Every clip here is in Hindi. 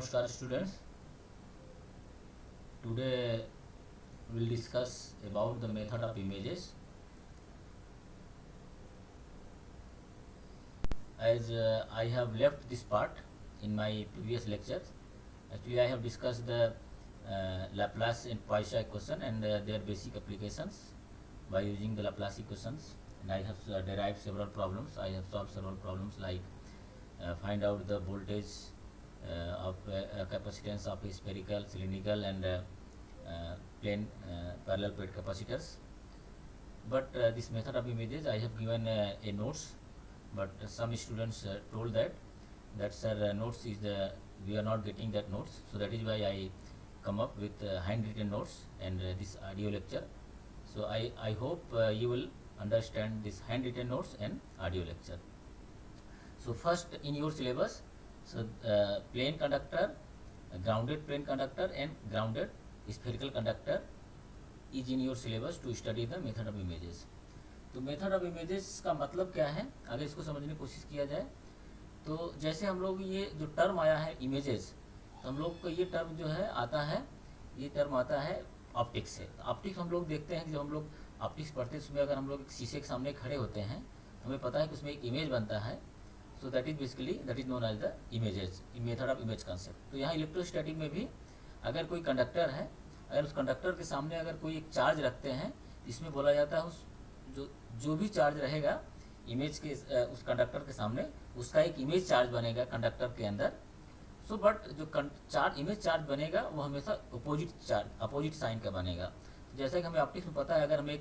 Namaskar students. Today we will discuss about the method of images. As I have left this part in my previous lectures, actually I have discussed the Laplace and Poisson equation and their basic applications by using the Laplace equations, and I have derived several problems. I have solved several problems like find out the voltage of capacitance of a spherical, cylindrical and plane parallel plate capacitors. But this method of images I have given a notes, but some students told that sir, notes is the we are not getting that notes, so that is why I come up with handwritten notes and this audio lecture. So I hope you will understand this handwritten notes and audio lecture. So first in your syllabus, so plane conductor, grounded plane conductor and grounded spherical conductor is in your syllabus to study the method of images. तो मेथड ऑफ इमेजेस का मतलब क्या है, अगर इसको समझने की कोशिश किया जाए तो जैसे हम लोग ये जो टर्म आया है इमेजेस, तो हम लोग को ये टर्म जो है आता है, ये टर्म आता है ऑप्टिक्स से. ऑप्टिक्स हम लोग देखते हैं कि जब हम लोग ऑप्टिक्स पढ़ते हैं उसमें अगर हम लोग शीशे के सामने खड़े होते हैं हमें पता है कि उसमें एक इमेज बनता है. So that is basically that is known as the images, method of image concept. तो यहाँ इलेक्ट्रोस्टैटिक में भी अगर कोई कंडक्टर है, अगर उस कंडक्टर के सामने अगर कोई एक चार्ज रखते हैं, इसमें बोला जाता है उस जो भी चार्ज रहेगा इमेज के उस कंडक्टर के सामने, उसका एक इमेज चार्ज बनेगा कंडक्टर के अंदर. सो बट जो इमेज चार्ज बनेगा वो हमेशा अपोजिट साइन का बनेगा. जैसा कि हमें ऑप्टिक्स में पता है, अगर हमें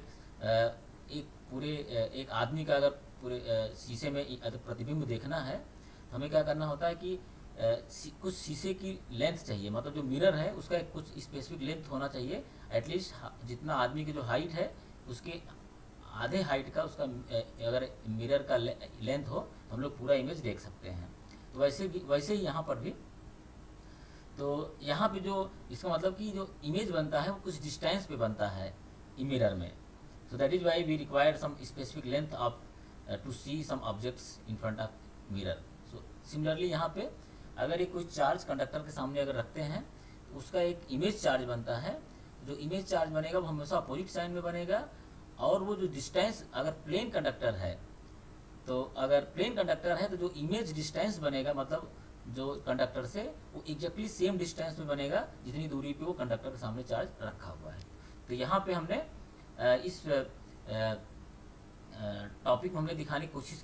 एक आदमी का अगर पूरे शीशे में प्रतिबिंब देखना है तो हमें क्या करना होता है कि कुछ शीशे की लेंथ चाहिए, मतलब जो मिरर है उसका एक कुछ स्पेसिफिक लेंथ होना चाहिए. एटलीस्ट जितना आदमी की जो हाइट है उसके आधे हाइट का उसका अगर मिरर का लेंथ हो तो हम लोग पूरा इमेज देख सकते हैं. तो वैसे ही यहाँ पर भी, तो यहाँ पे जो इसका मतलब कि जो इमेज बनता है वो कुछ डिस्टेंस पे बनता है मिरर में. So that is why we require some specific length of to see some objects in front of mirror. So similarly यहाँ पे अगर ये कोई चार्ज कंडक्टर के सामने अगर रखते हैं तो उसका एक इमेज चार्ज बनता है. जो इमेज चार्ज बनेगा वो हमेशा अपोजिट साइन में बनेगा. और वो जो डिस्टेंस अगर प्लेन कंडक्टर है, तो अगर प्लेन कंडक्टर है तो जो इमेज डिस्टेंस बनेगा, मतलब जो कंडक्टर से वो एग्जैक्टली सेम डिस्टेंस में बनेगा जितनी दूरी पे वो कंडक्टर के सामने चार्ज रखा हुआ है. तो यहाँ पे हमने इस टॉपिक में हमने दिखाने की कोशिश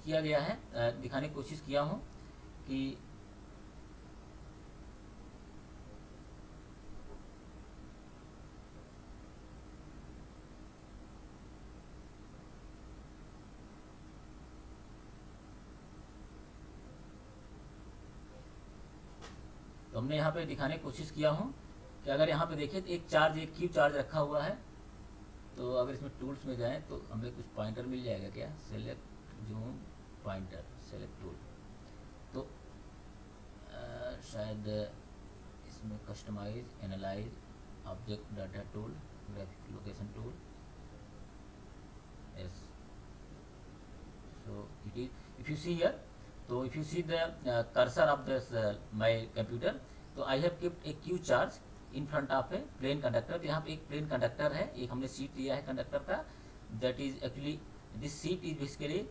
किया हूँ कि तो हमने यहाँ पे दिखाने की कोशिश किया हूँ कि अगर यहाँ पे देखें तो एक क्यू चार्ज रखा हुआ है. तो अगर इसमें टूल्स में जाएं तो हमें कुछ पॉइंटर मिल जाएगा क्या, select zoom pointer, select tool. तो शायद इसमें customise, analyse, object data tool, graphic location tool. Yes, so it is if you see here, तो if you see the cursor of this my computer, तो I have kept a Q charge in front of a plane conductor. तो यहाँ पे एक प्लेन कंडक्टर है, एक हमने सीट लिया है कंडक्टर का. that is actually this seat is basically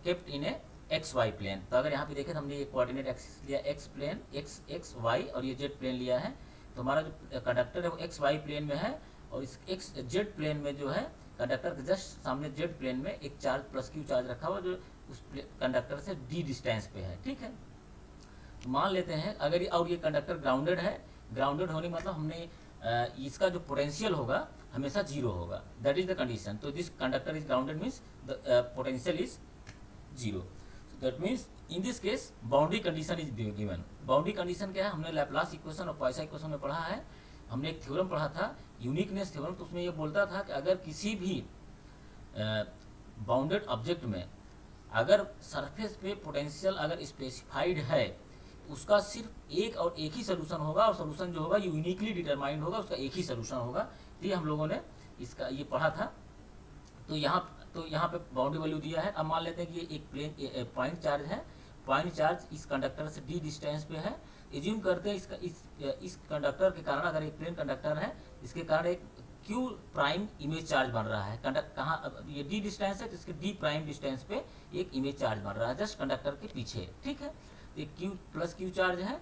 kept in a XY plane. तो अगर यहाँ पे देखें तो हमने ये कोऑर्डिनेट एक्सिस लिया x प्लेन, x y और ये z प्लेन लिया है. तो हमारा जो कंडक्टर है वो XY प्लेन में है और इस z प्लेन में जो है कंडक्टर के जस्ट सामने z प्लेन में एक चार्ज प्लस Q चार्ज रखा हुआ जो उस कंडक्टर से d डिस्टेंस पे है. ठीक है, तो मान लेते हैं अगर ये कंडक्टर ग्राउंडेड है. ग्राउंडेड होने मतलब हमने इसका जो पोटेंशियल होगा हमेशा जीरो होगा. That is the condition. तो this conductor is grounded means the potential is zero. So that means in this case boundary condition is given. Boundary condition क्या है, हमने लैप्लास इक्वेशन और पॉइसन इक्वेशन में पढ़ा है. हमने एक थ्योरम पढ़ा था, यूनिकनेस थ्योरम. तो उसमें ये बोलता था कि अगर किसी भी बाउंडेड ऑब्जेक्ट में अगर सरफेस पे पोटेंशियल अगर स्पेसिफाइड है तो उसका सिर्फ एक ही सोल्यूशन होगा, और सोल्यूशन जो होगा यूनिकली डिटरमाइंड होगा, उसका एक ही सोल्यूशन होगा. तो ये हम लोगों ने इसका ये पढ़ा था. तो यहाँ पे बाउंड्री वैल्यू दिया है. अब मान लेते हैं कि एक प्लेन पॉइंट चार्ज है. पॉइंट चार्ज इस कंडक्टर से डी डिस्टेंस पे है। एज्यूम करते हैं इस कंडक्टर के कारण, अगर एक प्लेन कंडक्टर है इसके कारण एक क्यू प्राइम इमेज चार्ज बन रहा है। कहाँ ये डी डिस्टेंस है तो इसके डी प्राइम डिस्टेंस पे एक इमेज चार्ज बन रहा है जस्ट कंडक्टर के पीछे, ठीक है। तो एक क्यू प्लस क्यू चार्ज है,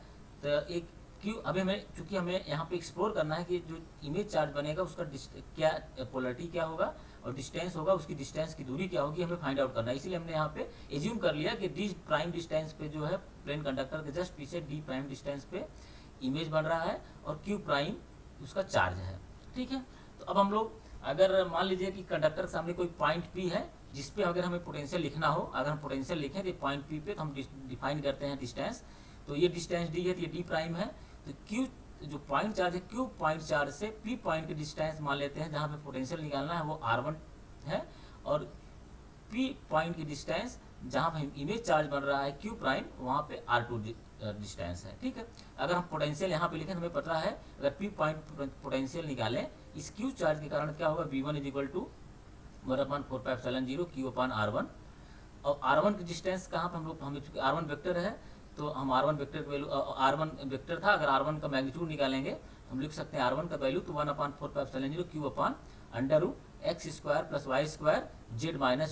तो एक क्यू, अभी हमें चूंकि हमें यहाँ पे एक्सप्लोर करना है कि जो इमेज चार्ज बनेगा उसका क्या पोलरिटी क्या होगा और डिस्टेंस होगा, उसकी डिस्टेंस की दूरी क्या होगी, हमें फाइंड आउट करना है। इसीलिए हमने यहाँ पे एज्यूम कर लिया कि डी प्राइम डिस्टेंस पे जो है प्लेन कंडक्टर के जस्ट पीछे डी प्राइम डिस्टेंस पे इमेज बन रहा है और क्यू प्राइम उसका चार्ज है, ठीक है। तो अब हम लोग अगर मान लीजिए कि कंडक्टर के सामने कोई पॉइंट पी है जिसपे अगर हमें पोटेंशियल लिखना हो, अगर हम पोटेंशियल लिखें तो पॉइंट पी पे तो हम डिफाइन करते हैं डिस्टेंस, तो ये डिस्टेंस डी है तो ये डी प्राइम है। तो क्यू जो पॉइंट चार्ज है, क्यू पॉइंट चार्ज से पी पॉइंट के डिस्टेंस मान लेते हैं जहाँ पे पोटेंशियल निकालना है वो r1 है, और पी पॉइंट की डिस्टेंस जहाँ पे इमेज चार्ज बन रहा है क्यू प्राइम वहाँ पे r2 डिस्टेंस है, ठीक है। अगर हम पोटेंशियल यहाँ पे लिखें हमें पता है अगर पी पॉइंट पोटेंशियल निकालें इस क्यू चार्ज के कारण क्या होगा, v1 is equal to 1/4πε0 q/r1, और r1 की डिस्टेंस कहाँ पे हम लोग, हमें चूंकि r1 वेक्टर है तो हम r1 वेक्टर का वैल्यू, r1 वेक्टर था, अगर r1 का मैग्नीट्यूड निकालेंगे हम लिख सकते हैं r1 का वैल्यू तो 1/4πε0 q/√x² + y² z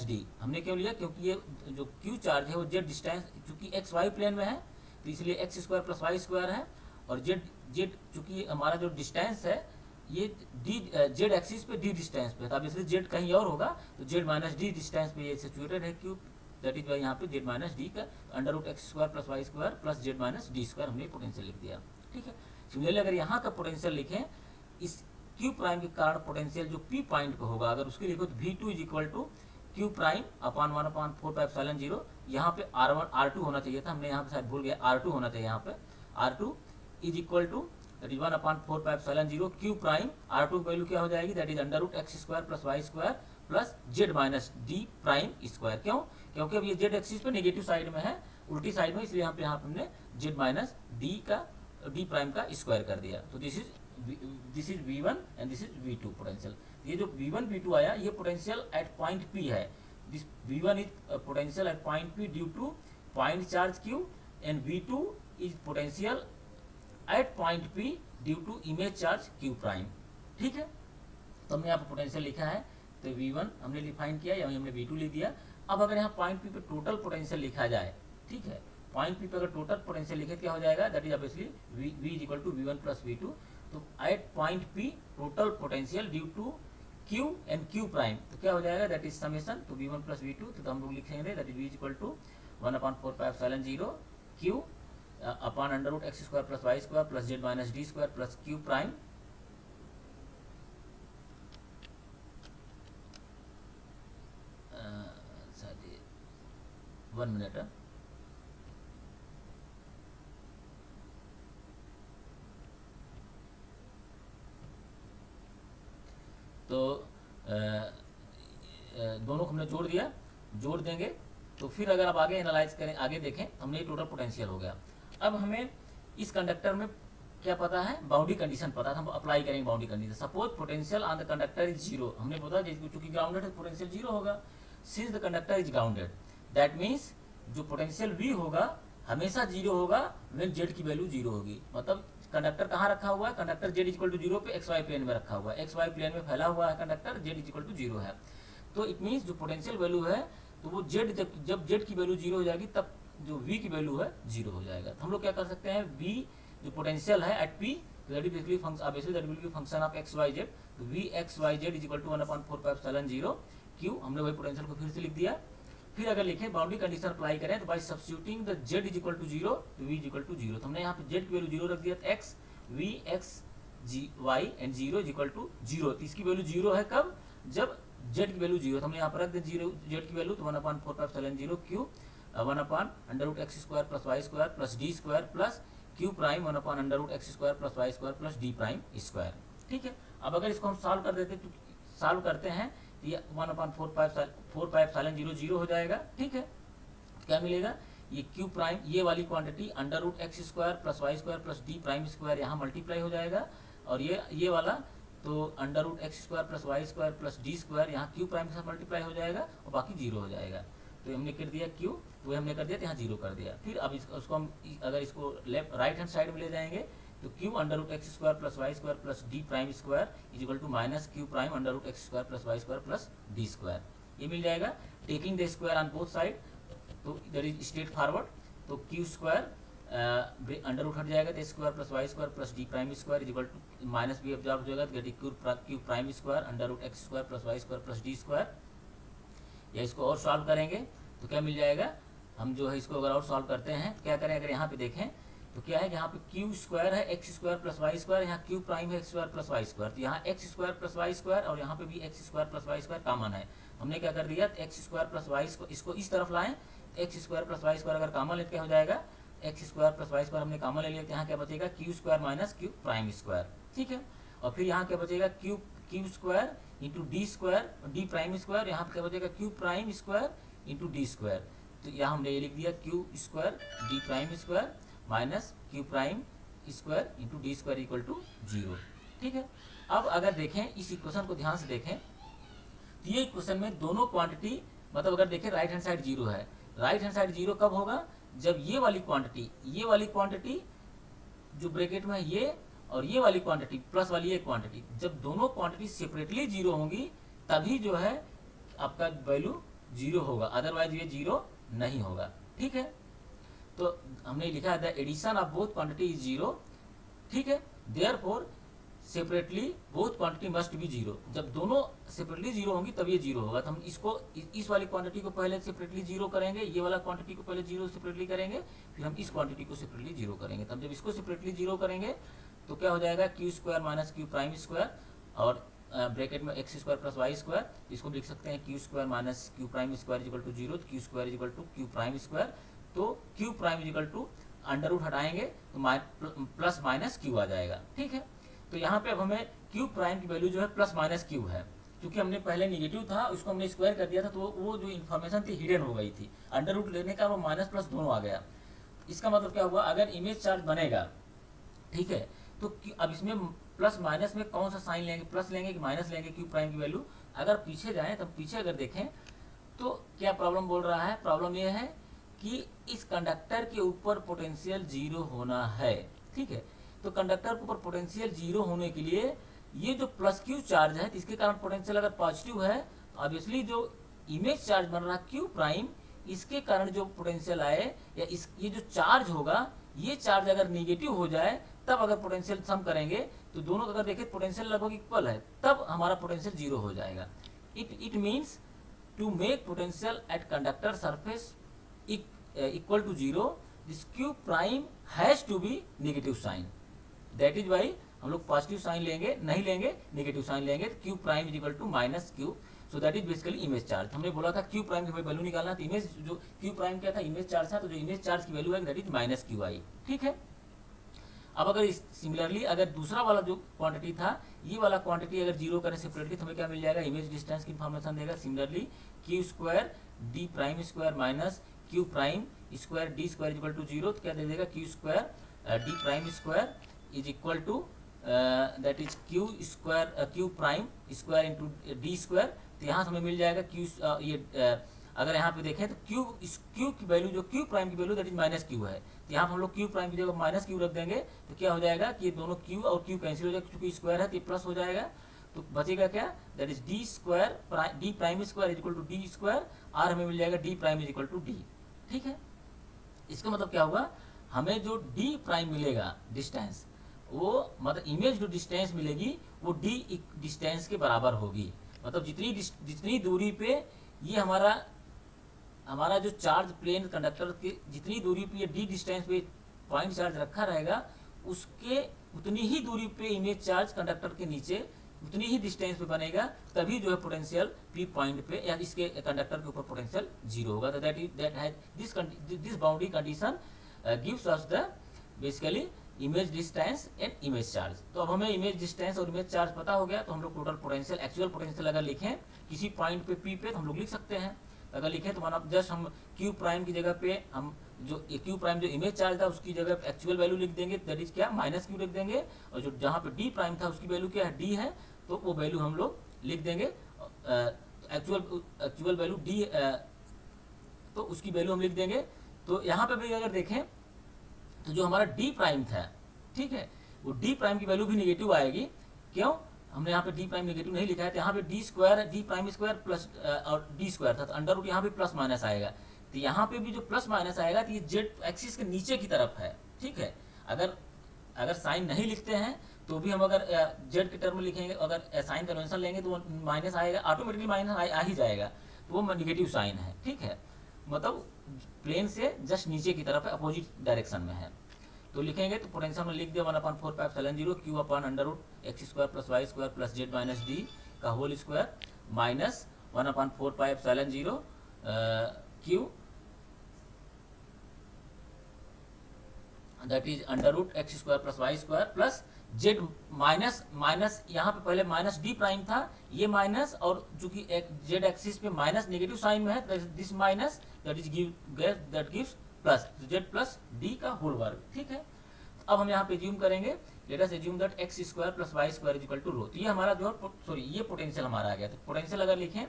- d। हमने क्यों लिया, क्योंकि ये जो q चार्ज है वो z डिस्टेंस चूंकि x y प्लेन में है तो इसलिए x² + y² है, और z चूंकि हमारा जो डिस्टेंस है ये z एक्सिस पे d डिस्टेंस पे था, अब इसलिए z कहीं और होगा तो z - d डिस्टेंस पे ये सिचुएटेड है क्यूब, दैट इज वाई यहाँ पे z - d का √x² + y² + z - d² हमने पोटेंशियल लिख दिया, ठीक है। सिमिलरली अगर यहाँ का पोटेंशियल लिखें इस क्यू प्राइम के कारण पोटेंशियल जो पी पॉइंट को होगा अगर उसके लिखो तो v2 is equal to Q prime upon 1/4πε0, यहाँ पे r2 होना चाहिए था, हमने यहाँ पे शायद भूल गया, r2 होना चाहिए यहाँ पे, r2 is equal to that is 1/4πε0 Q prime, r2 की वैल्यू क्या हो जाएगी, that is √x² + y² + z - d prime square. क्यों, क्योंकि अब ये z एक्सिस पे नेगेटिव साइड में है, उल्टी साइड में, इसलिए यहाँ पे हमने z - d का d प्राइम का स्क्वायर कर दिया। तो this is v1 and this is v2 potential. ये जो v1 v2 आया ये पोटेंशियल एट पॉइंट p है, this v1 is potential at point p due to point charge q and v2 is potential at point p due to image charge q prime, ठीक है। तो हमने यहाँ पर पोटेंशियल लिखा है तो v1 हमने डिफाइन किया, या हमने v2 लिख दिया। अब अगर यहाँ पॉइंट p पे टोटल पोटेंशियल लिखा जाए, ठीक है, पॉइंट p पे अगर टोटल पोटेंशियल लिखे क्या हो जाएगा, that is obviously v is equal to v1 + v2। तो at point p total potential due to q and q prime तो क्या हो जाएगा, दैट इज समेशन, तो v1 + v2, तो हम लोग लिखेंगे that is v is equal to 1/4πε0 q upon √x² + y² + z - d² + q prime one minute है। तो दोनों को हमने जोड़ दिया, जोड़ देंगे तो फिर अगर आप आगे एनालाइज करें, आगे देखें, हमने ये टोटल पोटेंशियल हो गया। अब हमें इस कंडक्टर में क्या पता है, बाउंड्री कंडीशन पता है, हम अप्लाई करेंगे boundary condition. Suppose potential on the conductor is 0, हमने बोला चूंकि ग्राउंडेड है पोटेंशियल 0 होगा। Since the conductor is grounded that means जो पोटेंशियल V होगा हमेशा 0 होगा व्हेन z की वैल्यू 0 होगी। मतलब कंडक्टर कहाँ रखा हुआ है, कंडक्टर z इक्वल टू 0 पे xy प्लेन में रखा हुआ है, xy प्लेन में फैला हुआ है कंडक्टर, z इक्वल टू 0 है। तो इट मीन्स जो पोटेंशियल वैल्यू है तो वो z जब z की वैल्यू 0 हो जाएगी तब जो V की वैल्यू है 0 हो जाएगा। तो हम लोग क्या कर सकते हैं, V जो पोटेंशियल है at P that is basically function of x y z, तो V x y z is equal to 1/4πε0 q, हमने वही पोटेंशियल को फिर से लिख दिया। फिर अगर लिखें बाउंड्री कंडीशन अप्लाई करें तो by substituting the z is equal to 0 तो v इज इक्वल टू 0, तो हमने यहाँ पे z की वैल्यू 0 रख दिया, तो x v x g y and 0 is equal to 0। तो इसकी वैल्यू 0 है कब, जब z की वैल्यू 0, तो हमने यहाँ पर रख दिया 0 z की वैल्यू, तो 1/4πε0 q 1/√x² + y² + d² plus q prime 1/√x² + y² + d prime square, ठीक है। अब अगर इसको हम सॉल्व कर देते तो सॉल्व करते हैं तो ये 1/4πε0 0 हो जाएगा, ठीक है। क्या मिलेगा, ये q प्राइम ये वाली quantity √x² + y² + d prime square यहाँ मल्टीप्लाई हो जाएगा, और ये वाला तो √x² + y² + d² यहाँ q प्राइम के साथ मल्टीप्लाई हो जाएगा और बाकी 0 हो जाएगा। तो हमने कर दिया Q, वो हमने कर दिया तो यहाँ 0 कर दिया। फिर अब उसको हम अगर इसको लेफ्ट राइट हैंड साइड में ले जाएंगे तो Q under root x square plus Y square plus d prime square is equal to minus Q prime under root x square plus Y square plus d square, ये मिल जाएगा। Taking the square on both side, तो इधर इज स्ट्रेट फॉरवर्ड, तो Q स्क्वायर अंडर रूट हट जाएगा तो square plus Y square plus d prime square is equal to minus भी ऑब्जर्व हो जाएगा तो Q prime square under root x square plus Y square plus d square. या इसको और सॉल्व करेंगे तो क्या मिल जाएगा, हम जो है इसको अगर और सॉल्व करते हैं क्या करें, अगर यहाँ पे देखें तो क्या है, यहाँ पे Q स्क्वायर है x square plus Y square, यहाँ Q प्राइम है x square plus Y square, तो यहाँ x square plus Y square और यहाँ पे भी x square plus Y square common है। हमने क्या कर दिया, एक्स स्क्वायर प्लस वाई इसको इस तरफ लाएं, x square plus Y square अगर कॉमन लेते हो जाएगा, x square plus Y square हमने कॉमन ले लिया, तो यहाँ क्या बचेगा Q square minus Q prime square, ठीक है। और फिर यहाँ क्या बचेगा Q square into d square d prime square, यहाँ पे क्या बचेगा Q prime square into d square, तो यहाँ हमने ये लिख दिया Q square d prime square minus Q prime square into d square equal to 0, ठीक है। अब अगर देखें इस इक्वेशन को ध्यान से देखें तो ये इक्वेशन में दोनों क्वांटिटी, मतलब अगर देखें राइट हैंड साइड 0 है, राइट हैंड साइड 0 कब होगा, जब ये वाली क्वांटिटी जो ब्रैकेट में है ये और ये वाली क्वांटिटी प्लस वाली ये क्वांटिटी, जब दोनों क्वांटिटी सेपरेटली 0 होंगी तभी जो है आपका वैल्यू 0 होगा, अदरवाइज ये 0 नहीं होगा, ठीक है। तो हमने लिखा है the addition of both quantity is 0, ठीक है। Therefore separately both quantity must be 0, जब दोनों सेपरेटली 0 होंगी तब ये 0 होगा। तो हम इसको इस वाली क्वांटिटी को पहले सेपरेटली 0 करेंगे, ये वाला क्वांटिटी को पहले 0 सेपरेटली करेंगे, फिर हम इस क्वांटिटी को सेपरेटली 0 करेंगे। तब जब इसको सेपरेटली 0 करेंगे तो क्या हो जाएगा Q square minus Q prime square और ब्रैकेट में x square plus Y square, इसको लिख सकते हैं Q square minus Q prime square is equal to 0, Q square is equal to Q prime square, तो Q prime is equal to under root हटाएंगे तो प्लस माइनस Q आ जाएगा, ठीक है। तो यहाँ पे अब हमें Q प्राइम की वैल्यू जो है प्लस माइनस Q है, क्योंकि हमने पहले निगेटिव था उसको हमने स्क्वायर कर दिया था, तो वो जो इन्फॉर्मेशन थी हिडन हो गई थी, अंडर रूट लेने का वो माइनस प्लस दोनों आ गया। इसका मतलब क्या हुआ, अगर इमेज चार्ज बनेगा, ठीक है, तो अब इसमें प्लस माइनस में कौन सा साइन लेंगे, प्लस लेंगे कि माइनस लेंगे Q प्राइम की वैल्यू। अगर पीछे जाएं तब पीछे अगर देखें तो क्या प्रॉब्लम बोल रहा है, प्रॉब्लम ये है कि इस कंडक्टर के ऊपर पोटेंशियल 0 होना है, ठीक है। तो कंडक्टर के ऊपर पोटेंशियल 0 होने के लिए ये जो प्लस Q चार्ज है, इसके कारण पोटेंशियल अगर पॉजिटिव है, ऑब्वियसली जो इमेज चार्ज बन रहा है Q प्राइम, इसके कारण जो पोटेंशियल आए या ये जो चार्ज होगा, ये चार्ज अगर निगेटिव हो जाए तब अगर पोटेंशियल सम करेंगे तो दोनों अगर देखें पोटेंशियल लगभग इक्वल है, तब हमारा पोटेंशियल 0 हो जाएगा। It means to make potential at conductor surface equal to 0, this Q prime has to be negative sign, that is why हम लोग पॉजिटिव साइन लेंगे, नहीं लेंगे नेगेटिव साइन लेंगे, Q prime is equal to minus Q, so that is basically image charge. हमने बोला था Q प्राइम की वैल्यू निकालना, तो इमेज जो Q प्राइम क्या था, इमेज चार्ज था, तो जो इमेज चार्ज की वैल्यू है दैट इज माइनस Q आई, ठीक है। अब अगर सिमिलरली अगर दूसरा वाला जो क्वांटिटी था, ये वाला क्वांटिटी अगर 0 करें सेपरेटली तो हमें क्या मिल जाएगा, इमेज डिस्टेंस की इन्फॉर्मेशन देगा। Similarly Q square d prime square minus Q prime square d square equal to 0, तो क्या दे देगा Q square d prime square is equal to that is Q square Q prime square into d square. तो यहाँ से हमें मिल जाएगा Q अगर यहाँ पे देखें तो Q की वैल्यू जो Q प्राइम की value that is minus Q है, तो यहाँ पर हम लोग Q प्राइम की जगह माइनस Q रख देंगे, तो क्या हो जाएगा कि ये दोनों Q और Q कैंसिल हो जाएगा, क्योंकि स्क्वायर है तो ये प्लस हो जाएगा, तो बचेगा क्या, that is d square d prime square is equal to d square, और हमें मिल जाएगा d prime is equal to d, ठीक है। इसका मतलब क्या होगा, हमें जो डी प्राइम मिलेगा डिस्टेंस, वो मतलब इमेज जो डिस्टेंस मिलेगी वो डी डिस्टेंस के बराबर होगी, मतलब जितनी दूरी पे ये हमारा जो चार्ज प्लेन कंडक्टर के जितनी दूरी पे ये डी डिस्टेंस पे पॉइंट चार्ज रखा रहेगा, उसके उतनी ही दूरी पे इमेज चार्ज कंडक्टर के नीचे उतनी ही डिस्टेंस पे बनेगा, तभी जो है पोटेंशियल पी पॉइंट पे या इसके कंडक्टर के ऊपर पोटेंशियल 0 होगा। तो that has this boundary condition gives us the basically image distance and image charge. तो अब हमें इमेज डिस्टेंस और इमेज चार्ज पता हो गया, तो हम लोग टोटल पोटेंशियल एक्चुअल पोटेंशियल अगर लिखें किसी पॉइंट पे P पे, तो हम लोग लिख सकते हैं। अगर लिखें तो माना जस्ट हम Q प्राइम की जगह पे हम जो Q प्राइम जो इमेज चार्ज था उसकी जगह एक्चुअल वैल्यू लिख देंगे, दैट इज क्या माइनस Q लिख देंगे, और जो जहाँ पे D प्राइम था उसकी वैल्यू क्या है D है, तो वो वैल्यू हम लोग लिख देंगे एक्चुअल वैल्यू D तो उसकी वैल्यू हम लिख देंगे। तो यहाँ पे भी अगर देखें तो जो हमारा डी प्राइम था, ठीक है, वो डी प्राइम की वैल्यू भी निगेटिव आएगी। क्यों? हमने यहाँ पे डी प्राइम निगेटिव नहीं लिखा है, तो यहाँ पे D square, d prime square plus और डी स्क्वायर था, तो अंडर रूट यहाँ पे प्लस माइनस आएगा। तो यहाँ पे भी जो प्लस माइनस आएगा तो ये जेड एक्सिस के नीचे की तरफ है, ठीक है। अगर साइन नहीं लिखते हैं तो भी हम अगर जेड के टर्म में लिखेंगे, अगर साइन कन्वेंशन लेंगे तो माइनस आएगा, ऑटोमेटिकली माइनस आ ही जाएगा, तो वो नेगेटिव साइन है, ठीक है। मतलब प्लेन से जस्ट नीचे की तरफ है, अपोजिट डायरेक्शन में है। तो लिखेंगे तो पोटेंशियल में लिख दिया 1/4πε0 Q upon under root x square plus Y square plus Z minus D का whole square minus 1/4πε0 Q that is under root x square plus Y square plus Z minus minus, यहाँ पे पहले माइनस डी प्राइम था, ये माइनस, और चूंकि जेड एक्सिस पे माइनस नेगेटिव साइन में है, this minus that gives plus Z plus D का होल वर्ग, ठीक है। अब हम यहाँ पे एज्यूम करेंगे, let us assume that X square plus Y square is equal to rho. तो ये हमारा जो है, सॉरी, ये पोटेंशियल हमारा आ गया। तो पोटेंशियल अगर लिखें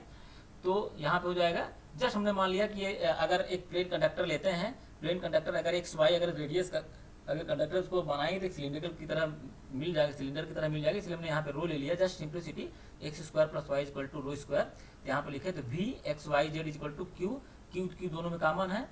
तो यहाँ पे हो जाएगा, जस्ट हमने मान लिया कि ये अगर एक प्लेन कंडक्टर लेते हैं, प्लेन कंडक्टर अगर एक्स वाई अगर रेडियस का अगर कंडक्टर उसको बनाएंगे तो सिलेंडर की तरह मिल जाएगा, सिलेंडर की तरह मिल जाएगी, इसलिए हमने यहाँ पे रो ले लिया, just simplicity, x square plus y equal to rho square. यहाँ पे लिखे तो v x y z equal to q, q q दोनों में कॉमन है,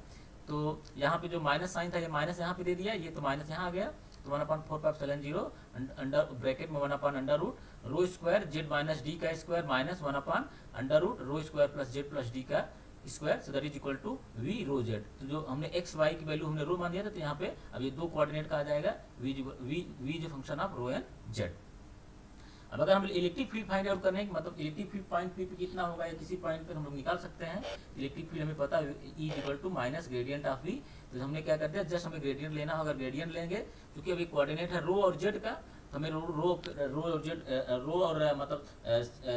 तो यहाँ पे जो माइनस साइन था ये माइनस यहाँ पे दे दिया, ये तो माइनस यहाँ आ गया, तो 1/4πε0 अंडर ब्रैकेट में 1 under root rho square Z minus D का square minus 1 under root rho square plus Z plus D का square, so that is equal to V rho Z. तो जो हमने एक्स वाई की वैल्यू हमने रो मान दिया था, तो यहाँ पे अब ये दो कोऑर्डिनेट का आ जाएगा वी जो function of rho and z. अब अगर हम इलेक्ट्रिक फील्ड फाइंड आउट करने की, मतलब इलेक्ट्रिक फील्ड पॉइंट पी पे कितना होगा या किसी पॉइंट पर हम लोग निकाल सकते हैं। इलेक्ट्रिक फील्ड हमें पता है e equal to minus gradient of v, तो हमने क्या कर दिया, जस्ट हमें ग्रेडियंट लेना होगा, ग्रेडियंट लेंगे, क्योंकि अभी कोऑर्डिनेट है रो और जेड का, तो हमें रो और जेड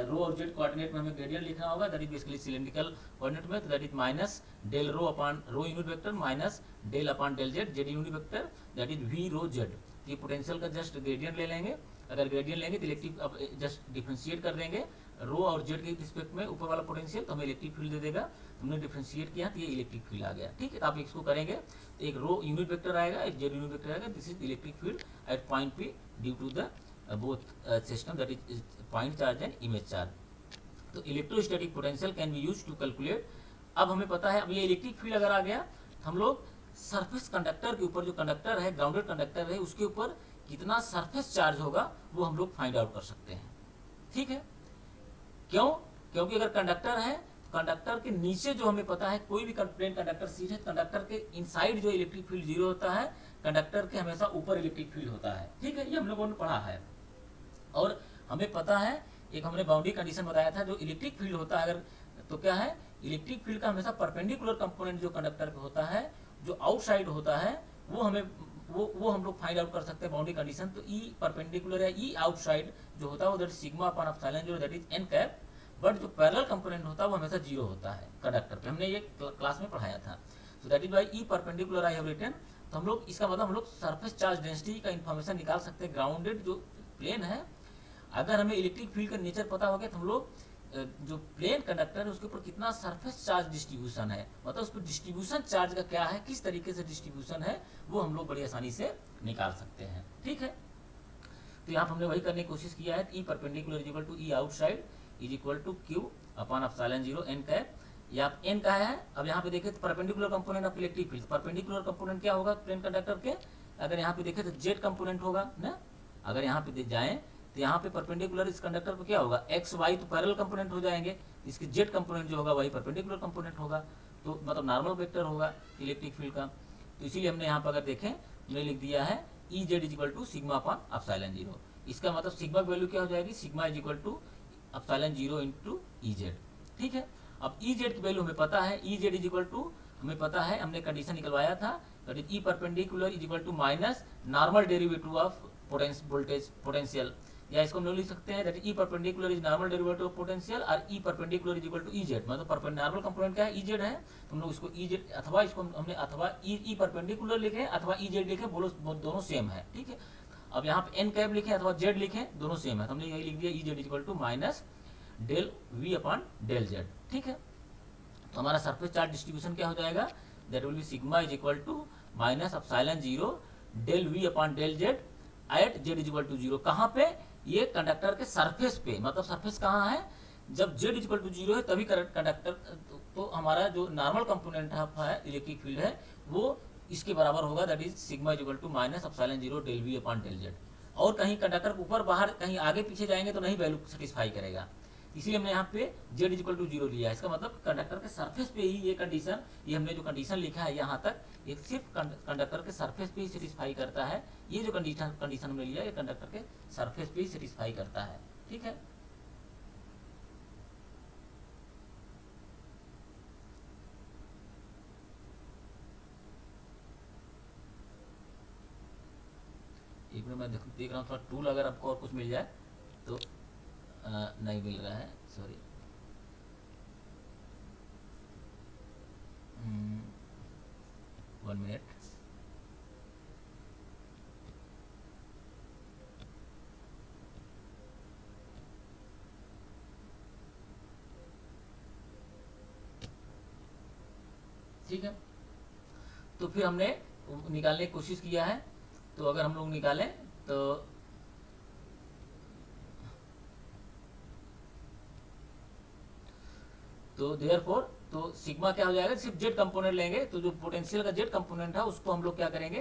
रो और जेड कोऑर्डिनेट में हमें ग्रेडियंट लिखना होगा, that is basically cylindrical coordinate में, तो that is minus del rho upon rho unit vector minus del upon del z, z unit vector, that is v rho z. ये पोटेंशियल का जस्ट ग्रेडियंट ले लेंगे, अगर ग्रेडियंट लेंगे तो इलेक्ट्रिक, अब जस्ट डिफरेंशिएट कर देंगे रो और जेड के रिस्पेक्ट में ऊपर वाला पोटेंशियल, तो हमें इलेक्ट्रिक फील्ड दे देगा। हमने डिफरेंशिएट किया तो ये इलेक्ट्रिक फील्ड आ गया, ठीक है। तो आप इसको करेंगे तो एक रो यूनिट वेक्टर आएगा, एक जेड यूनिट वेक्टर आएगा, this is electric field at point P due to the both system, that is point charge and image charge. तो electrostatic potential can be used to calculate. अब हमें पता है, अब ये इलेक्ट्रिक फील्ड अगर आ गया, हम लोग सरफेस कंडक्टर के ऊपर, जो कंडक्टर है, ग्राउंडेड कंडक्टर है, उसके ऊपर कितना सरफेस चार्ज होगा वो हम लोग फाइंड आउट कर सकते हैं, ठीक है। क्यों? क्योंकि अगर कंडक्टर है, कंडक्टर के नीचे जो हमें पता है, कोई भी प्लेन कंडक्टर सीधे कंडक्टर के इनसाइड जो इलेक्ट्रिक फील्ड जीरो होता है, कंडक्टर के हमेशा ऊपर इलेक्ट्रिक फील्ड होता है, ठीक है। ये हम लोगों ने पढ़ा है। और हमें पता है, एक हमने बाउंड्री कंडीशन बताया था, जो इलेक्ट्रिक फील्ड होता है अगर, तो क्या है, इलेक्ट्रिक फील्ड का हमेशा परपेंडिकुलर कंपोनेंट जो कंडक्टर पे होता है, जो आउटसाइड होता है, वो हमें वो हम लोग फाइंड आउट कर सकते हैं बाउंड्री कंडीशन। तो ई परपेंडिकुलर या ई आउटसाइड जो होता है वो that sigma upon epsilon zero, that is an cap, but जो पैरेलल कंपोनेंट होता है वो हमेशा जीरो होता है कंडक्टर पे, हमने ये क्लास में पढ़ाया था। So that is why e perpendicular I have written. तो हम लोग इसका मतलब हम लोग सरफेस चार्ज डेंसिटी का इन्फॉर्मेशन निकाल सकते हैं। ग्राउंडेड जो प्लेन है, अगर हमें इलेक्ट्रिक फील्ड का नेचर पता हो गया तो हम लोग जो प्लेन कंडक्टर है उसके ऊपर कितना सरफेस चार्ज डिस्ट्रीब्यूशन है, मतलब उस पर डिस्ट्रीब्यूशन चार्ज का क्या है, किस तरीके से डिस्ट्रीब्यूशन है, वो हम लोग बड़ी आसानी से निकाल सकते हैं, ठीक है। तो यहाँ हमने वही करने की कोशिश किया है, e perpendicular is equal to e outside is equal to q upon epsilon zero n cap, या एन का है। अब यहाँ पे देखें तो perpendicular component of electric field, perpendicular component क्या होगा प्लेन कंडक्टर के, अगर यहाँ पे देखें तो जेड कंपोनेंट होगा ना, अगर यहाँ पे जाएं तो यहाँ पे परपेंडिकुलर इस कंडक्टर पे क्या होगा, एक्स वाई तो पैरेलल कंपोनेंट हो जाएंगे, इसके जेड कंपोनेंट जो होगा वही परपेंडिकुलर कंपोनेंट होगा, तो मतलब नॉर्मल वेक्टर होगा इलेक्ट्रिक फील्ड का। तो इसीलिए हमने यहाँ पर अगर देखें हमने लिख दिया है E Z is equal to sigma upon epsilon zero. इसका मतलब सिग्मा की वैल्यू क्या हो जाएगी, sigma is equal to epsilon zero into e z, ठीक है। अब ई जेड की वैल्यू हमें पता है, E Z is equal to हमें पता है, हमने कंडीशन निकलवाया था, that is E perpendicular is equal to minus normal derivative of voltage potential, या इसको हम लोग लिख सकते हैं that E perpendicular is normal derivative of potential, और E perpendicular is equal to E Z, मतलब नॉर्मल कंपोनेंट क्या है, ई जेड है, तो हम लोग इसको ई जेड, अथवा इसको हमने अथवा ई परपेंडिकुलर लिखे अथवा ई जेड लिखे, बोलो दोनों सेम है, ठीक है। अब यहाँ पे एन कैप लिखे अथवा जेड लिखे, दोनों सेम है, तो हमने यही लिख दिया e Z is equal to minus del v upon del z, ठीक है। तो हमारा सरफेस चार्ज डिस्ट्रीब्यूशन क्या हो जाएगा, that will be sigma is equal to minus epsilon zero del v upon del z at z is equal to zero. कहाँ पे, ये कंडक्टर के सरफेस पे, मतलब सरफेस कहाँ है, जब z is equal to zero है तभी कंडक्टर, तो हमारा जो नॉर्मल कंपोनेंट है इलेक्ट्रिक फील्ड है वो इसके बराबर होगा, that is sigma is equal to minus epsilon zero del v upon del z. और कहीं कंडक्टर के ऊपर बाहर कहीं आगे पीछे जाएंगे तो नहीं वैल्यू सेटिस्फाई करेगा, इसीलिए हमने यहाँ पे z is equal to zero लिया है। इसका मतलब कंडक्टर के सरफेस पे ही ये कंडीशन, ये हमने जो कंडीशन लिखा है यहाँ तक, ये सिर्फ कंडक्टर के सरफेस पे ही सेटिस्फाई करता है। ये जो कंडीशन हमने लिया ये कंडक्टर के सरफेस पे ही सेटिस्फाई करता है, ठीक है। एक मिनट मैं देख रहा हूँ थोड़ा टूल अगर आपको और कुछ मिल जाए तो नहीं मिल रहा है, सॉरी। 1 मिनट। ठीक है, तो फिर हमने निकालने की कोशिश किया है, तो अगर हम लोग निकालें तो देयरफॉर तो सिग्मा क्या हो जाएगा, सिर्फ जेड कंपोनेंट लेंगे तो जो पोटेंशियल का जेड कंपोनेंट है उसको हम लोग क्या करेंगे,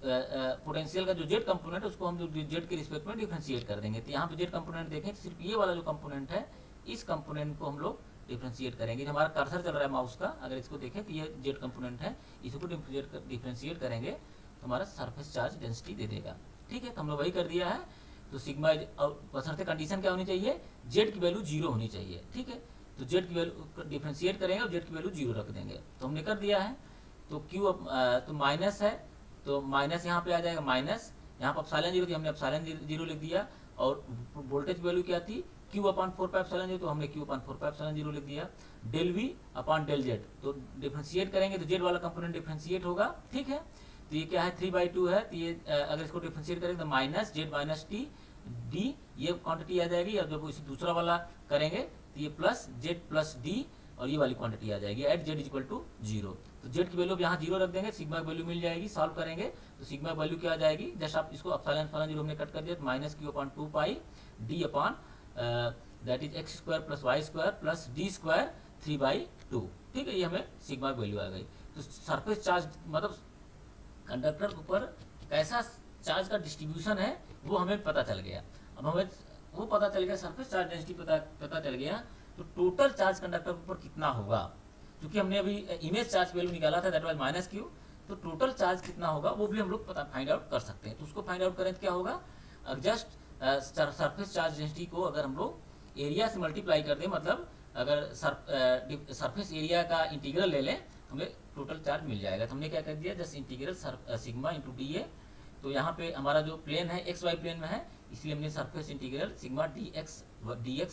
पोटेंशियल का जो जेड कंपोनेंट है उसको हम लोग जेड के रिस्पेक्ट में डिफरेंशिएट कर देंगे। तो यहाँ पे जेड कंपोनेंट देखें, सिर्फ ये वाला जो कंपोनेंट है इस कंपोनेंट को हम लोग डिफरेंशिएट करेंगे। हमारा कर्सर चल रहा है माउस का, अगर इसको देखें तो ये जेड कंपोनेंट है, इसको डिफरेंशिएट करेंगे तो हमारा सरफेस चार्ज डेंसिटी दे देगा, ठीक है। तो हम लोग वही कर दिया है। तो सिग्मा बशर्ते कंडीशन क्या होनी चाहिए, जेड की वैल्यू जीरो होनी चाहिए, ठीक है। तो जेड की वैल्यू डिफरेंशिएट करेंगे और जेड की वैल्यू जीरो रख देंगे, तो हमने कर दिया है। तो क्यू तो माइनस है, तो माइनस यहाँ पे आ जाएगा, माइनस यहाँ पर एप्सिलॉन जीरो थी, हमने एप्सिलॉन जीरो लिख दिया। और वोल्टेज वैल्यू क्या थी, q upon 4 pi epsilon zero, तो हमने q upon 4 pi epsilon zero लिख दिया। Del v upon del z, तो डिफरेंशिएट करेंगे तो जेड वाला कंपोनेंट डिफरेंशिएट होगा, ठीक है। तो ये क्या है, 3/2 है, तो ये अगर इसको डिफरेंशिएट करेंगे तो minus Z minus T D, ये क्वांटिटी आ जाएगी। और जब इसे दूसरा वाला करेंगे तो ये प्लस जेड प्लस डी और ये वाली क्वांटिटी आ जाएगी at z equal to zero. तो जेड की वैल्यू यहाँ जीरो रख देंगे, सिग्मा की वैल्यू मिल जाएगी। सॉल्व करेंगे तो सिग्मा की वैल्यू क्या आ जाएगी, जस्ट आप इसको एप्सिलॉन जीरो हमने कट कर दिया, minus q upon 2 pi d upon that is x square plus Y square plus d square 3/2, ठीक है। ये हमें सिग्मा की वैल्यू आ गई। तो सरफेस चार्ज मतलब कंडक्टर के ऊपर कैसा चार्ज का डिस्ट्रीब्यूशन है वो हमें पता चल गया। अब हमें वो पता चल गया, सरफेस चार्ज डेंसिटी पता चल गया, तो टोटल चार्ज कंडक्टर के ऊपर कितना होगा। क्योंकि हमने अभी इमेज चार्ज वैल्यू निकाला था, दैट वाज माइनस क्यू, तो टोटल चार्ज कितना होगा वो भी हम लोग पता फाइंड आउट कर सकते हैं। तो उसको फाइंड आउट करें तो क्या होगा, जस्ट सरफेस चार्ज डेंसिटी को अगर हम लोग एरिया से मल्टीप्लाई कर दें, मतलब अगर सरफेस एरिया का इंटीग्रल ले लें हमें टोटल चार्ज मिल जाएगा। तो हमने क्या कर दिया, just integral sigma into D A. तो यहाँ पे हमारा जो प्लेन है एक्स वाई प्लेन में है, इसलिए हमने surface integral sigma d x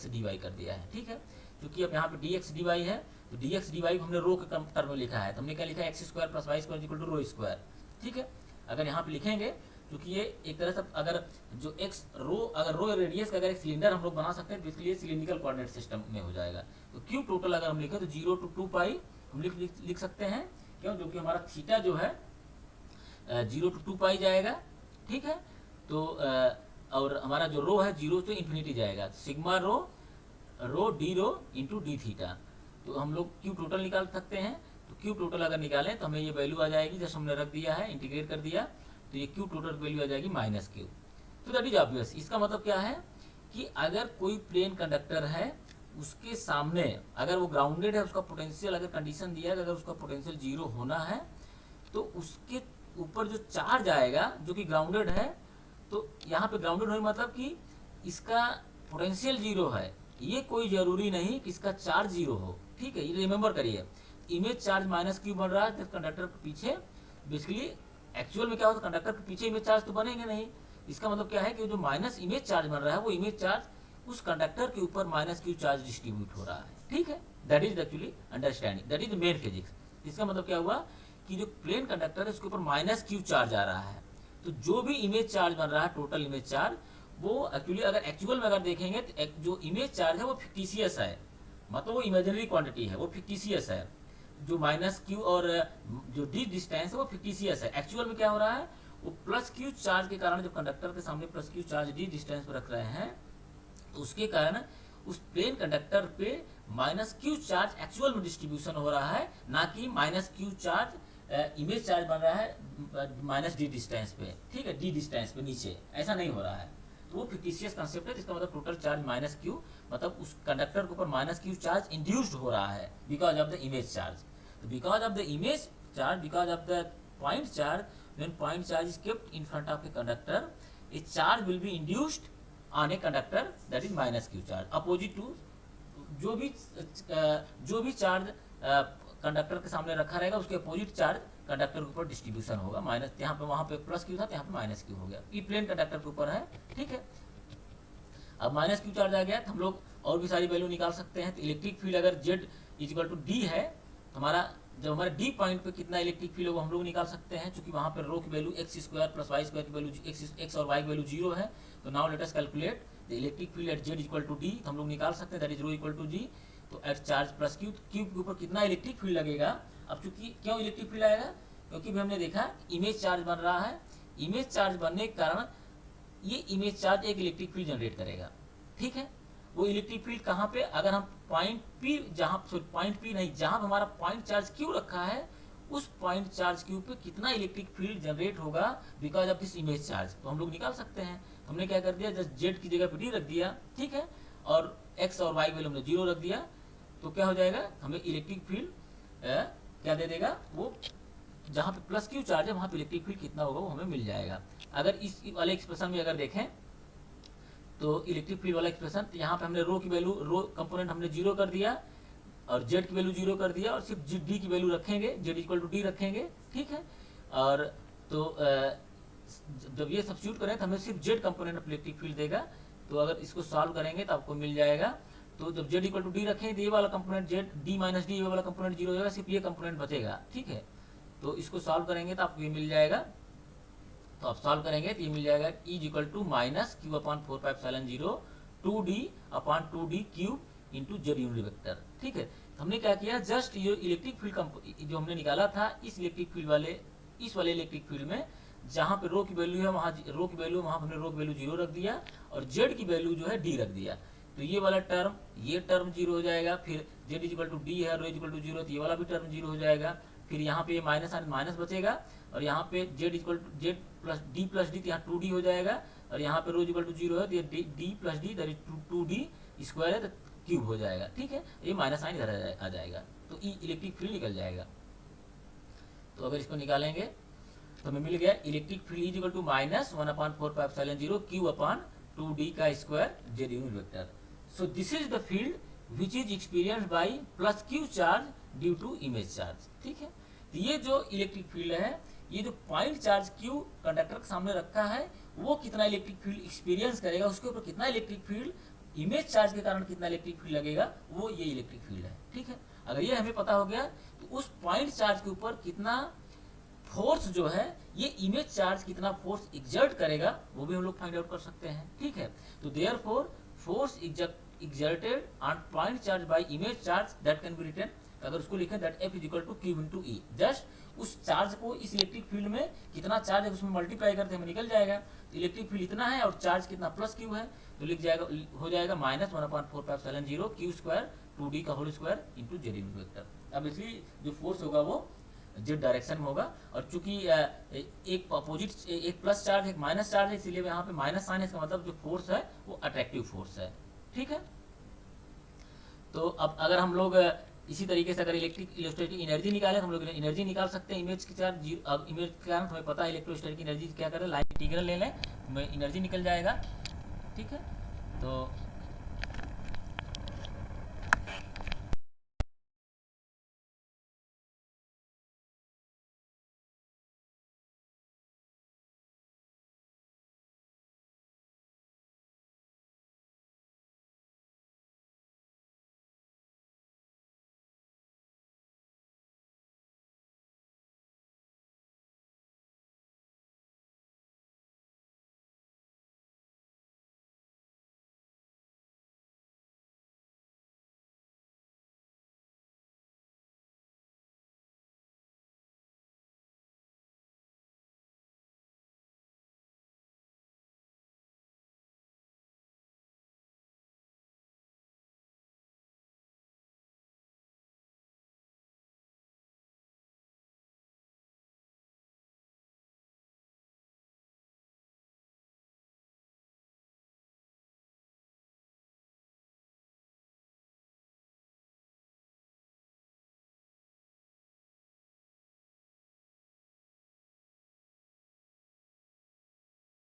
d y कर दिया है, ठीक है। क्योंकि अब यहाँ पे डी एक्स डी वाई है, तो डी एक्स डी वाई को हमने रो के टर्म में लिखा है, तो हमने क्या लिखा है, x square plus Y square equal to rho square, ठीक है। अगर यहाँ पे लिखेंगे, क्योंकि ये एक तरह से अगर जो एक्स रो, अगर रो रेडियस का अगर एक सिलेंडर हम लोग बना सकते हैं तो इसलिए सिलिंड्रिकल कोऑर्डिनेट सिस्टम में हो जाएगा। तो क्यू टोटल अगर हम लिखें तो 0 to 2 पाई हम लिख सकते हैं, क्यों, जो कि हमारा थीटा जो है 0 to 2 पाई जाएगा, ठीक है। तो और हमारा जो रो है 0 से इन्फिनिटी जाएगा, sigma rho D rho into D theta. तो हम लोग क्यू टोटल निकाल सकते हैं। तो क्यू टोटल अगर निकालें तो हमें ये वैल्यू आ जाएगी, जैसे हमने रख दिया है, इंटीग्रेट कर दिया, तो ये क्यू टोटल वैल्यू आ जाएगी माइनस क्यू। तो दैट इज ऑब्वियस। इसका मतलब क्या है कि अगर कोई प्लेन कंडक्टर है उसके सामने अगर वो ग्राउंडेड है, उसका पोटेंशियल अगर कंडीशन दिया है अगर उसका पोटेंशियल 0 होना है, तो उसके ऊपर जो चार्ज आएगा जो कि ग्राउंडेड है, तो यहाँ पे ग्राउंडेड होने मतलब कि इसका पोटेंशियल 0 है, ये कोई जरूरी नहीं कि इसका चार्ज 0 हो, ठीक है। ये रिमेंबर करिए, इमेज चार्ज माइनस क्यू बन रहा है तो कंडक्टर के पीछे, बेसिकली एक्चुअल में क्या होता है, कंडक्टर के पीछे इमेज चार्ज तो बनेंगे नहीं। इसका मतलब क्या है कि जो माइनस इमेज चार्ज बन रहा है वो इमेज चार्ज उस कंडक्टर के ऊपर माइनस क्यू चार्ज डिस्ट्रीब्यूट हो रहा है, ठीक है। That is actually understanding, that is main physics. इसका मतलब क्या हुआ कि जो प्लेन कंडक्टर है उसके ऊपर माइनस क्यू चार्ज आ रहा है, तो जो भी इमेज चार्ज बन रहा है, टोटल इमेज चार्ज, वो एक्चुअली अगर एक्चुअल में अगर देखेंगे तो जो इमेज चार्ज है वो फिक्टिशियस है, मतलब वो इमेजिनरी क्वांटिटी है, वो फिक्टिशियस है। जो माइनस क्यू और जो डी डिस्टेंस है वो फिक्टिशियस है। एक्चुअल में क्या हो रहा है, वो प्लस क्यू चार्ज के कारण, जो कंडक्टर के सामने plus q charge D distance पर रख रहे हैं, तो उसके कारण उस प्लेन कंडक्टर पे माइनस क्यू चार्ज एक्चुअल में डिस्ट्रीब्यूशन हो रहा है, ना कि minus Q charge image charge बन रहा है माइनस डी डिस्टेंस पे, ठीक है, डी डिस्टेंस पे नीचे, ऐसा नहीं हो रहा है। तो वो फिक्टिशियस कंसेप्ट है, जिसका मतलब टोटल चार्ज माइनस क्यू, मतलब उस कंडक्टर के ऊपर माइनस क्यू चार्ज इंड्यूस्ड हो रहा है because of the image charge. तो because of the image charge, because of the point charge, when point charge is kept in front of a conductor, a charge will be induced on a conductor that is minus q charge, opposite to जो भी चार्ज कंडक्टर के सामने रखा रहेगा उसके अपोजिट चार्ज कंडक्टर के ऊपर डिस्ट्रीब्यूशन होगा। माइनस, यहाँ पे वहां पे प्लस क्यू था, यहाँ पे माइनस क्यू हो गया। ये प्लेन कंडक्टर के ऊपर है, ठीक है। अब माइनस क्यू चार्ज आ गया तो हम लोग और भी सारी वैल्यू निकाल सकते हैं। तो इलेक्ट्रिक फील्ड अगर जेड इक्वल टू डी है, हमारा जब हमारे डी पॉइंट पे कितना इलेक्ट्रिक फील्ड होगा हम लोग निकाल सकते हैं, क्योंकि वहां पर रो की value x square plus Y square की वैल्यू एक्स और वाई की वैल्यू 0 है। तो now let us calculate the electric field at z equal to d. तो हम लोग निकाल सकते हैं that is rho equal to g. तो at charge plus q, cube के ऊपर कितना इलेक्ट्रिक फील्ड लगेगा। अब चूंकि क्यों इलेक्ट्रिक फील्ड आएगा, क्योंकि भी हमने देखा इमेज चार्ज बन रहा है। इमेज चार्ज बनने के कारण ये इमेज चार्ज एक इलेक्ट्रिक फील्ड जनरेट करेगा, ठीक है। वो इलेक्ट्रिक फील्ड कहाँ पे, अगर हम पॉइंट पी, पॉइंट पी नहीं, जहां हमारा पॉइंट चार्ज क्यू रखा है, उस पॉइंट चार्ज क्यू पे कितना इलेक्ट्रिक फील्ड जनरेट होगा because of this image charge, तो हम लोग निकाल सकते हैं। हमने क्या कर दिया, जस्ट जेड की जगह पे डी रख दिया, ठीक है, और एक्स और वाई वैल्यू हमने 0 रख दिया। तो क्या हो जाएगा, हमें इलेक्ट्रिक फील्ड क्या दे देगा, वो जहां पे प्लस क्यू चार्ज है वहां पे इलेक्ट्रिक फील्ड कितना होगा वो हमें मिल जाएगा। अगर इस वाले एक्सप्रेशन में अगर देखें तो इलेक्ट्रिक फील्ड वाला एक्सप्रेशन, यहाँ पे हमने रो की वैल्यू, रो कंपोनेंट हमने 0 कर दिया और जेड की वैल्यू 0 कर दिया, और सिर्फ डी की वैल्यू रखेंगे, जेड इक्वल टू डी रखेंगे, ठीक है। और तो जब ये सब्स्टिट्यूट करें तो हमें सिर्फ Z component of electric field देगा। तो अगर इसको सॉल्व करेंगे तो आपको मिल जाएगा। तो जब जेड इक्वल टू डी रखें तो ये वाला component Z, D minus D, ये वाला कंपोनेंट 0 हो जाएगा, सिर्फ ये कंपोनेंट बचेगा, ठीक है। तो इसको सॉल्व करेंगे तो आपको ये मिल जाएगा। तो आप सॉल्व करेंगे तो ये मिल जाएगा E equal to minus q upon 4πε0 2D upon 2D cube into z unit vector, ठीक है। हमने क्या किया, जस्ट ये इलेक्ट्रिक फील्ड जो हमने निकाला था, इस इलेक्ट्रिक फील्ड वाले, इस वाले इलेक्ट्रिक फील्ड में जहां पे रो की वैल्यू है वहां रो की वैल्यू, वहां हमने रो की वैल्यू 0 रख दिया और जेड की वैल्यू जो है डी रख दिया। तो ये वाला टर्म, ये टर्म 0 हो जाएगा। फिर जेड इक्वल टू डी है, रो इक्वल टू 0, तो ये वाला भी टर्म 0 हो जाएगा। फिर यहाँ पे माइनस माइनस बचेगा और यहाँ पे z equal to z plus d, तो यहाँ 2D हो जाएगा। और यहाँ पे रो इक्वल टू 0 है तो ये D plus D that is 2D square है, तो क्यूब हो जाएगा, ठीक है। ये माइनस साइन इधर आ जाएगा, तो ई इलेक्ट्रिक फील्ड निकल जाएगा। तो अगर इसको निकालेंगे तो हमें मिल गया electric field is equal to minus 1/4πε0 Q upon 2D का square z unit vector. So this is the field which is experienced by plus q charge due to image charge, ठीक है। तो ये जो इलेक्ट्रिक फील्ड है, ये जो पॉइंट चार्ज क्यू कंडक्टर के सामने रखा है, वो कितना इलेक्ट्रिक फील्ड एक्सपीरियंस करेगा, उसके ऊपर कितना इलेक्ट्रिक फील्ड इमेज चार्ज के कारण कितना इलेक्ट्रिक फील्ड लगेगा, वो ये इलेक्ट्रिक फील्ड है, ठीक है। अगर ये हमें पता हो गया तो उस पॉइंट चार्ज के ऊपर कितना फोर्स जो है, ये इमेज चार्ज कितना फोर्स एग्जर्ट करेगा, वो भी हम लोग फाइंड आउट कर सकते हैं, ठीक है। तो therefore force exerted on point charge by image charge that can be written, अगर उसको लिखें that F is equal to q into e, just उस चार्ज को इस इलेक्ट्रिक फील्ड में कितना चार्ज है उसमें मल्टीप्लाई करते हमें निकल जाएगा। तो इलेक्ट्रिक फील्ड इतना है और चार्ज कितना प्लस क्यू है, तो लिख जाएगा, हो जाएगा माइनस 1/4πε0 क्यू स्क्वायर 2D का whole square into z unit vector. अब इसलिए जो फोर्स होगा वो जेड डायरेक्शन में होगा, और चूंकि एक अपोजिट, एक प्लस चार्ज एक माइनस चार्ज है, इसीलिए यहाँ पे माइनस साइन है, इसका मतलब जो फोर्स है वो अट्रैक्टिव फोर्स है, ठीक है। तो अब अगर हम लोग इसी तरीके से अगर इलेक्ट्रोस्टैटिक एनर्जी निकाले तो हम लोग एनर्जी निकाल सकते हैं इमेज के चार्ज, इमेज के कारण हमें पता है इलेक्ट्रोस्टैटिक एनर्जी क्या करें, लाइन इंटीग्रल ले लें, हमें एनर्जी निकल जाएगा, ठीक है। तो